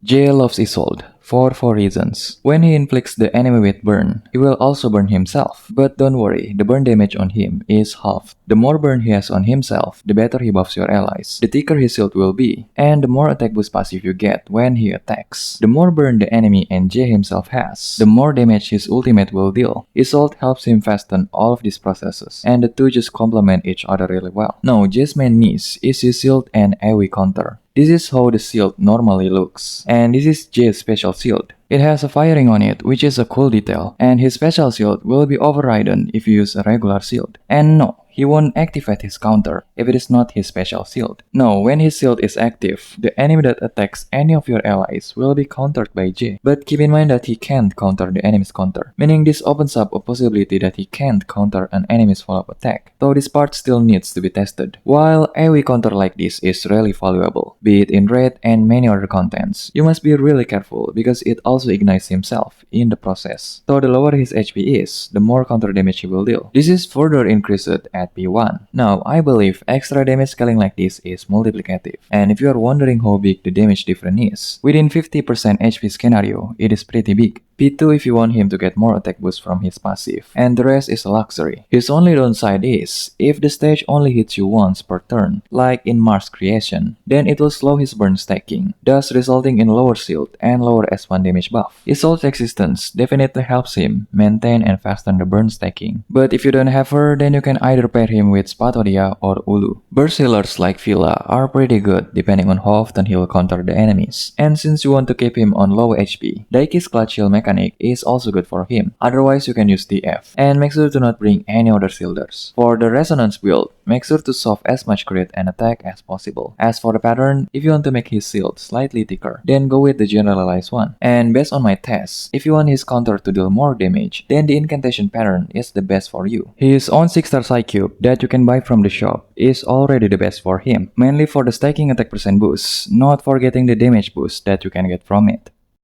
J loves Isolde for 4 reasons. When he inflicts the enemy with burn, he will also burn himself. But don't worry, the burn damage on him is halved. The more burn he has on himself, the better he buffs your allies, the thicker his shield will be, and the more attack boost passive you get when he attacks. The more burn the enemy and J himself has, the more damage his ultimate will deal. Isolde helps him fasten all of these processes, and the two just complement each other really well. Now, J's main niche is his shield and AoE counter. This is how the shield normally looks, and this is J's special shield. It has a firing on it, which is a cool detail, and his special shield will be overridden if you use a regular shield. And no, he won't activate his counter if it is not his special shield. No, when his shield is active, the enemy that attacks any of your allies will be countered by J. But keep in mind that he can't counter the enemy's counter, meaning this opens up a possibility that he can't counter an enemy's follow-up attack, though this part still needs to be tested. While AoE counter like this is really valuable, be it in raid and many other contents, you must be really careful because it also ignites himself in the process. So the lower his HP is, the more counter damage he will deal. This is further increased at P1. Now, I believe extra damage scaling like this is multiplicative, and if you are wondering how big the damage difference is, within 50% HP scenario, it is pretty big. P2 if you want him to get more attack boost from his passive, and the rest is a luxury. His only downside is, if the stage only hits you once per turn, like in Mars Creation, then it will slow his burn stacking, thus resulting in lower shield and lower S1 damage buff. Isolde's existence definitely helps him maintain and fasten the burn stacking, but if you don't have her, then you can either pair him with Spatoria or Ulu. Burst healers like Villa are pretty good depending on how often he will counter the enemies, and since you want to keep him on low HP, Daiki's clutch heal mechanic is also good for him. Otherwise, you can use DF, and make sure to not bring any other shielders. For the resonance build, make sure to shove as much crit and attack as possible. As for the pattern, if you want to make his shield slightly thicker, then go with the generalized one. And based on my tests, if you want his counter to deal more damage, then the incantation pattern is the best for you. His own 6-star Psycube that you can buy from the shop is already the best for him, mainly for the stacking attack percent boost, not for getting the damage boost that you can get from it.